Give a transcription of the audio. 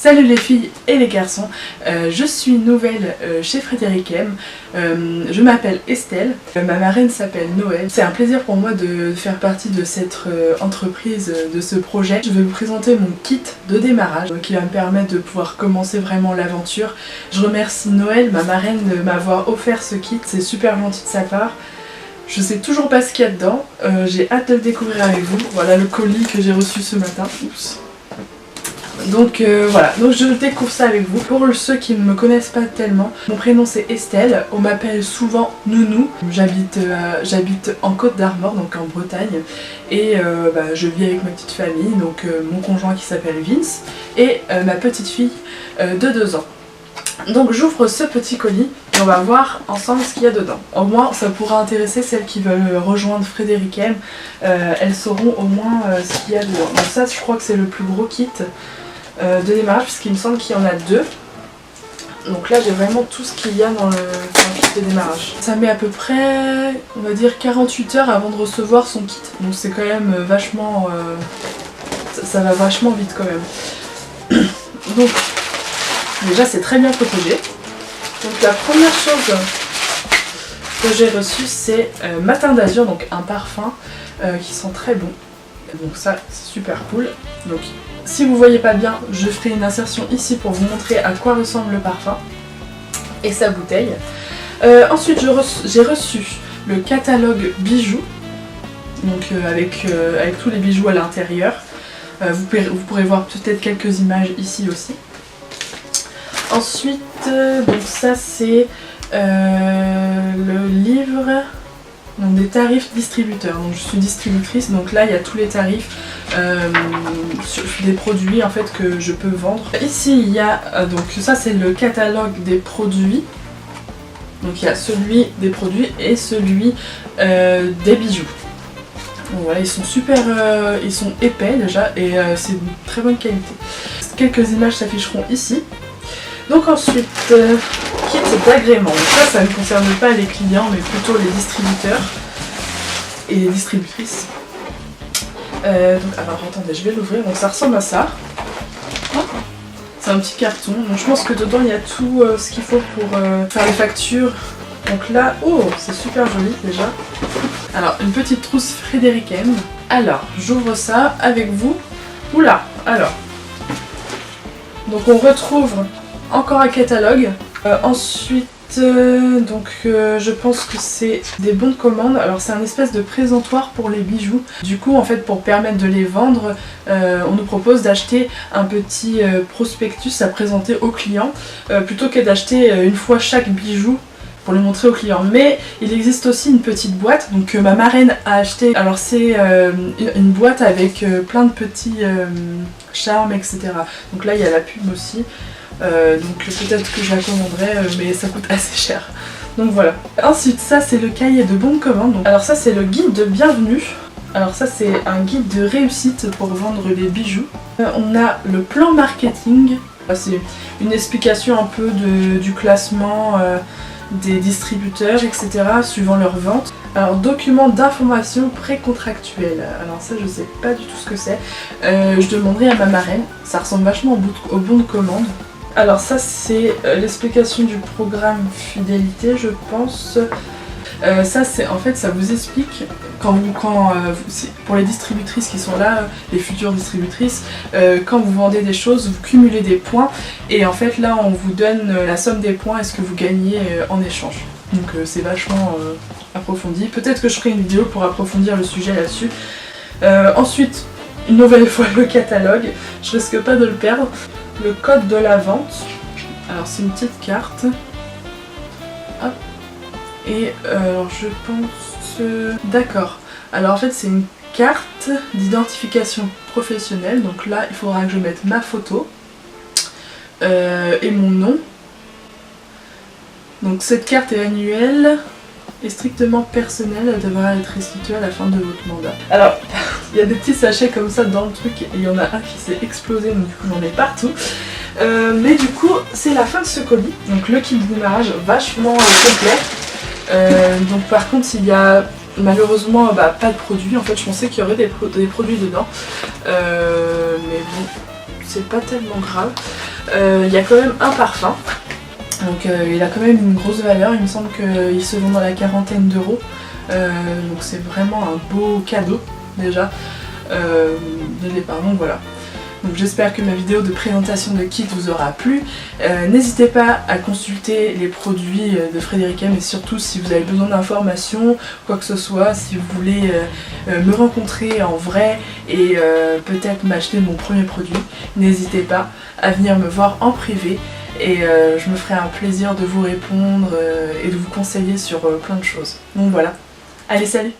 Salut les filles et les garçons, je suis nouvelle chez Frédéric M. Je m'appelle Estelle, ma marraine s'appelle Noël. C'est un plaisir pour moi de faire partie de cette entreprise, de ce projet. Je vais vous présenter mon kit de démarrage qui va me permettre de pouvoir commencer vraiment l'aventure. Je remercie Noël, ma marraine, de m'avoir offert ce kit, c'est super gentil de sa part. Je sais toujours pas ce qu'il y a dedans, j'ai hâte de le découvrir avec vous. Voilà le colis que j'ai reçu ce matin. Oups. Donc voilà, donc je découvre ça avec vous. Pour ceux qui ne me connaissent pas tellement, mon prénom c'est Estelle, on m'appelle souvent Nounou. J'habite en Côte d'Armor, donc en Bretagne, et je vis avec ma petite famille, donc mon conjoint qui s'appelle Vince, et ma petite fille de 2 ans. Donc j'ouvre ce petit colis et on va voir ensemble ce qu'il y a dedans. Au moins ça pourra intéresser celles qui veulent rejoindre Frédéric M. Elles sauront au moins ce qu'il y a dedans. Donc ça je crois que c'est le plus gros kit de démarrage puisqu'il me semble qu'il y en a 2. Donc là j'ai vraiment tout ce qu'il y a dans le kit de démarrage. Ça met à peu près, on va dire 48 heures avant de recevoir son kit. Donc c'est quand même vachement... ça va vachement vite quand même. Donc déjà c'est très bien protégé. Donc la première chose que j'ai reçue c'est Matin d'Azur, donc un parfum qui sent très bon. Donc ça c'est super cool. Donc si vous voyez pas bien, je ferai une insertion ici pour vous montrer à quoi ressemble le parfum et sa bouteille. Ensuite j'ai reçu le catalogue bijoux, donc avec tous les bijoux à l'intérieur. Vous pourrez voir peut-être quelques images ici aussi. Ensuite, donc ça c'est le livre donc des tarifs distributeurs. Donc je suis distributrice, donc là il y a tous les tarifs sur des produits en fait que je peux vendre. Ici il y a donc ça c'est le catalogue des produits. Donc il y a celui des produits et celui des bijoux. Donc voilà, ils sont super, ils sont épais déjà et c'est de très bonne qualité. Quelques images s'afficheront ici. Donc ensuite, kit d'agrément. Donc ça ne concerne pas les clients mais plutôt les distributeurs et les distributrices. Donc alors attendez, je vais l'ouvrir. Donc ça ressemble à ça. C'est un petit carton. Donc je pense que dedans il y a tout ce qu'il faut pour faire les factures. Donc là, oh c'est super joli déjà. Alors une petite trousse Frédéric M. Alors j'ouvre ça avec vous. Oula, alors. Donc on retrouve encore un catalogue. Ensuite, je pense que c'est des bons de commande. Alors c'est un espèce de présentoir pour les bijoux. Du coup, en fait, pour permettre de les vendre, on nous propose d'acheter un petit prospectus à présenter aux clients, plutôt que d'acheter une fois chaque bijou pour le montrer aux clients. Mais il existe aussi une petite boîte donc ma marraine a acheté. Alors c'est une boîte avec plein de petits charmes, etc. Donc là il y a la pub aussi. Donc peut-être que je la commanderai mais ça coûte assez cher. Donc voilà. Ensuite ça c'est le cahier de bons de commande. Donc, alors ça c'est le guide de bienvenue. Alors ça c'est un guide de réussite pour vendre les bijoux. On a le plan marketing. C'est une explication un peu du classement des distributeurs, etc. suivant leur vente. Alors document d'information pré-contractuelle. Alors ça je sais pas du tout ce que c'est. Je demanderai à ma marraine. Ça ressemble vachement au bon de commande. Alors ça c'est l'explication du programme fidélité je pense. Ça c'est en fait ça vous explique pour les distributrices qui sont là, les futures distributrices, quand vous vendez des choses vous cumulez des points et en fait là on vous donne la somme des points et ce que vous gagnez en échange. Donc c'est vachement approfondi. Peut-être que je ferai une vidéo pour approfondir le sujet là-dessus. Ensuite une nouvelle fois le catalogue, je risque pas de le perdre. Le code de la vente, alors c'est une petite carte. Hop. Et alors je pense... D'accord. Alors en fait c'est une carte d'identification professionnelle. Donc là il faudra que je mette ma photo et mon nom. Donc cette carte est annuelle et strictement personnelle. Elle devra être restituée à la fin de votre mandat. Alors il y a des petits sachets comme ça dans le truc et il y en a un qui s'est explosé donc du coup j'en ai partout. Mais du coup c'est la fin de ce colis. Donc le kit de démarrage vachement complet. Donc par contre il y a malheureusement pas de produits. En fait je pensais qu'il y aurait des produits dedans. Mais bon c'est pas tellement grave. Il y a quand même un parfum. Donc il a quand même une grosse valeur, il me semble qu'il se vend dans la quarantaine d'euros. Donc c'est vraiment un beau cadeau déjà de départ, donc voilà. Donc j'espère que ma vidéo de présentation de kit vous aura plu. N'hésitez pas à consulter les produits de Frédéric M et surtout si vous avez besoin d'informations, quoi que ce soit, si vous voulez me rencontrer en vrai et peut-être m'acheter mon premier produit, n'hésitez pas à venir me voir en privé et je me ferai un plaisir de vous répondre et de vous conseiller sur plein de choses. Donc voilà, allez salut!